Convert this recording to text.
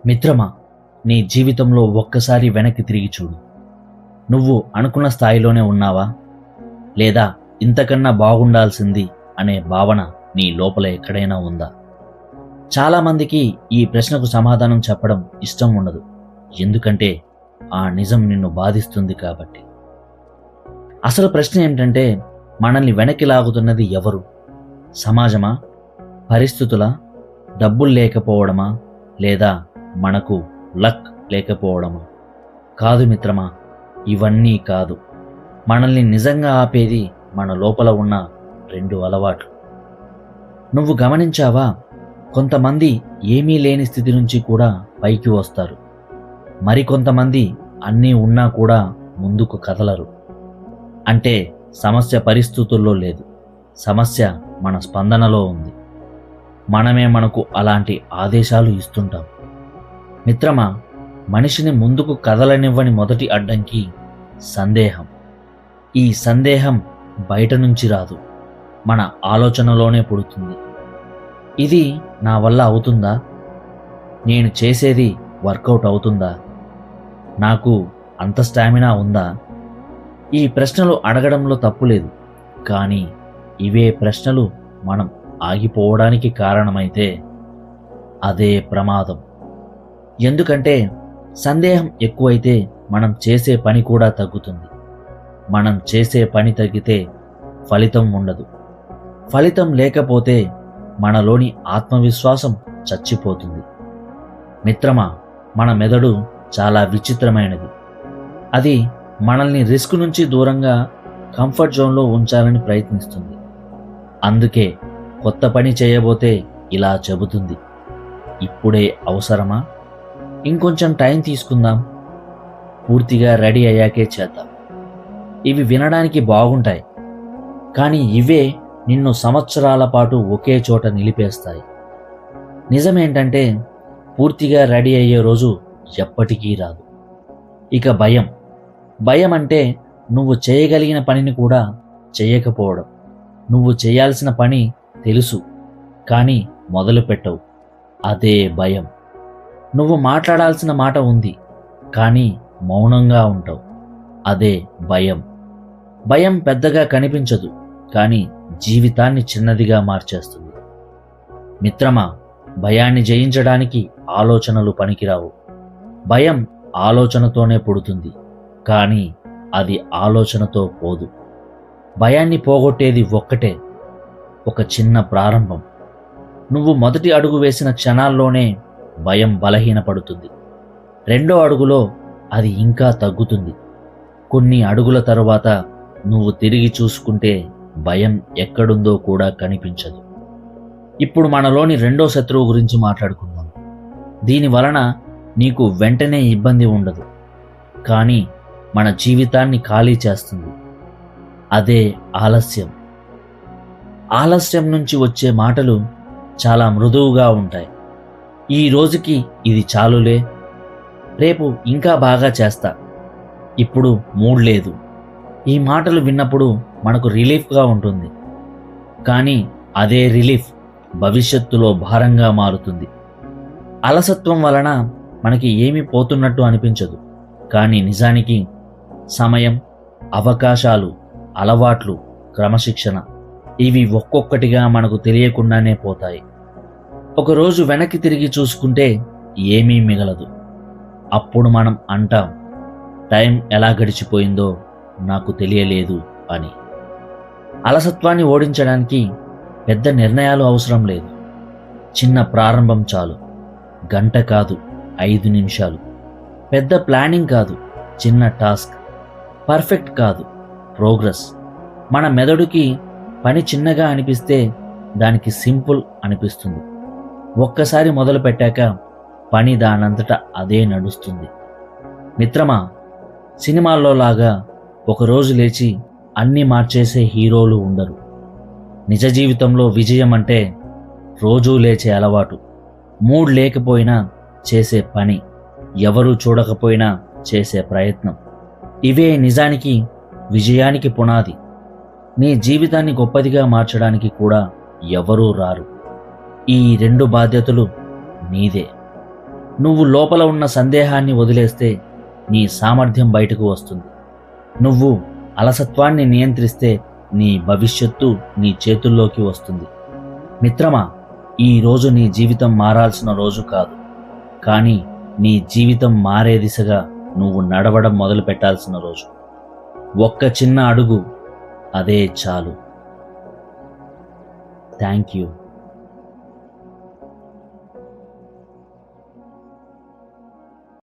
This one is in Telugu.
మిత్రమా, నీ జీవితంలో ఒక్కసారి వెనక్కి తిరిగి చూడు. నువ్వు అనుకున్న స్థాయిలోనే ఉన్నావా, లేదా ఇంతకన్నా బాగుండాల్సింది అనే భావన నీ లోపల ఎక్కడైనా ఉందా? చాలామందికి ఈ ప్రశ్నకు సమాధానం చెప్పడం ఇష్టం ఉండదు. ఎందుకంటే ఆ నిజం నిన్ను బాధిస్తుంది కాబట్టి. అసలు ప్రశ్న ఏమిటంటే, మనల్ని వెనక్కి లాగుతున్నది ఎవరు? సమాజమా, పరిస్థితులా, డబ్బులు లేకపోవడమా, లేదా మనకు లక్ లేకపోవడమా? కాదు మిత్రమా, ఇవన్నీ కాదు. మనల్ని నిజంగా ఆపేది మన లోపల ఉన్న 2 అలవాట్లు. నువ్వు గమనించావా? కొంతమంది ఏమీ లేని స్థితి నుంచి కూడా పైకి వస్తారు. మరికొంతమంది అన్నీ ఉన్నా కూడా ముందుకు కదలరు. అంటే సమస్య పరిస్థితుల్లో లేదు, సమస్య మన స్పందనలో ఉంది. మనమే మనకు అలాంటి ఆదేశాలు ఇస్తుంటాం. మిత్రమా, మనిషిని ముందుకు కదలనివ్వని మొదటి అడ్డంకి సందేహం. ఈ సందేహం బయట నుంచి రాదు, మన ఆలోచనలోనే పుడుతుంది. ఇది నా వల్ల అవుతుందా? నేను చేసేది వర్కౌట్ అవుతుందా? నాకు అంత స్టామినా ఉందా? ఈ ప్రశ్నలు అడగడంలో తప్పులేదు, కానీ ఇవే ప్రశ్నలు మనం ఆగిపోవడానికి కారణమైతే అదే ప్రమాదం. ఎందుకంటే సందేహం ఎక్కువైతే మనం చేసే పని కూడా తగ్గుతుంది. మనం చేసే పని తగ్గితే ఫలితం ఉండదు. ఫలితం లేకపోతే మనలోని ఆత్మవిశ్వాసం చచ్చిపోతుంది. మిత్రమా, మన మెదడు చాలా విచిత్రమైనది. అది మనల్ని రిస్క్ నుంచి దూరంగా కంఫర్ట్ జోన్లో ఉంచాలని ప్రయత్నిస్తుంది. అందుకే కొత్త పని చేయబోతే ఇలా చెబుతుంది: ఇప్పుడే అవసరమా? ఇంకొంచెం టైం తీసుకుందాం, పూర్తిగా రెడీ అయ్యాకే చేద్దాం. ఇవి వినడానికి బాగుంటాయి, కానీ ఇవే నిన్ను సంవత్సరాల పాటు ఒకే చోట నిలిపేస్తాయి. నిజమేంటంటే, పూర్తిగా రెడీ అయ్యే రోజు ఎప్పటికీ రాదు. ఇక భయం అంటే నువ్వు చేయగలిగిన పనిని కూడా చేయకపోవడం. నువ్వు చేయాల్సిన పని తెలుసు, కానీ మొదలు పెట్టవు. అదే భయం. నువ్వు మాట్లాడాల్సిన మాట ఉంది, కానీ మౌనంగా ఉంటావు. అదే భయం. భయం పెద్దగా కనిపించదు, కానీ జీవితాన్ని చిన్నదిగా మార్చేస్తుంది. మిత్రమా, భయాన్ని జయించడానికి ఆలోచనలు పనికిరావు. భయం ఆలోచనతోనే పుడుతుంది, కానీ అది ఆలోచనతో పోదు. భయాన్ని పోగొట్టేది ఒక్కటే, ఒక చిన్న ప్రారంభం. నువ్వు మొదటి అడుగు వేసిన క్షణాల్లోనే భయం బలహీనపడుతుంది. 2వ అడుగులో అది ఇంకా తగ్గుతుంది. కొన్ని అడుగుల తరువాత నువ్వు తిరిగి చూసుకుంటే భయం ఎక్కడుందో కూడా కనిపించదు. ఇప్పుడు మనలోని 2వ శత్రువు గురించి మాట్లాడుకుందాం. దీని వలన నీకు వెంటనే ఇబ్బంది ఉండదు, కానీ మన జీవితాన్ని ఖాళీ చేస్తుంది. అదే ఆలస్యం. ఆలస్యం నుంచి వచ్చే మాటలు చాలా మృదువుగా ఉంటాయి. ఈ రోజుకి ఇది చాలులే, రేపు ఇంకా బాగా చేస్తా, ఇప్పుడు మూడ్ లేదు. ఈ మాటలు విన్నప్పుడు మనకు రిలీఫ్గా ఉంటుంది, కానీ అదే రిలీఫ్ భవిష్యత్తులో భారంగా మారుతుంది. అలసత్వం వలన మనకి ఏమీ పోతున్నట్టు అనిపించదు, కానీ నిజానికి సమయం, అవకాశాలు, అలవాట్లు, క్రమశిక్షణ ఇవి ఒక్కొక్కటిగా మనకు తెలియకుండానే పోతాయి. ఒకరోజు వెనక్కి తిరిగి చూసుకుంటే ఏమీ మిగలదు. అప్పుడు మనం అంటాం, టైం ఎలా గడిచిపోయిందో నాకు తెలియలేదు అని. అలసత్వాన్ని ఓడించడానికి పెద్ద నిర్ణయాలు అవసరం లేదు. చిన్న ప్రారంభం చాలు. గంట కాదు, 5 నిమిషాలు. పెద్ద ప్లానింగ్ కాదు, చిన్న టాస్క్. పర్ఫెక్ట్ కాదు, ప్రోగ్రెస్. మన మెదడుకి పని చిన్నగా అనిపిస్తే దానికి సింపుల్ అనిపిస్తుంది. ఒక్కసారి మొదలు పెట్టాక పని దానంతట అదే నడుస్తుంది. మిత్రమా, సినిమాల్లో లాగా ఒకరోజు లేచి అన్నీ మార్చేసే హీరోలు ఉండరు. నిజ జీవితంలో విజయం అంటే రోజూ లేచే అలవాటు, మూడ్ లేకపోయినా చేసే పని, ఎవరూ చూడకపోయినా చేసే ప్రయత్నం. ఇవే నిజానికి విజయానికి పునాది. నీ జీవితాన్ని గొప్పదిగా మార్చడానికి కూడా ఎవరూ రారు. ఈ 2 బాధ్యతలు నీదే. నువ్వు లోపల ఉన్న సందేహాన్ని వదిలేస్తే నీ సామర్థ్యం బయటకు వస్తుంది. నువ్వు అలసత్వాన్ని నియంత్రిస్తే నీ భవిష్యత్తు నీ చేతుల్లోకి వస్తుంది. మిత్రమా, ఈ రోజు నీ జీవితం మారాల్సిన రోజు కాదు, కానీ నీ జీవితం మారే దిశగా నువ్వు నడవడం మొదలు పెట్టాల్సిన రోజు. ఒక్క చిన్న అడుగు, అదే చాలు. Thank you.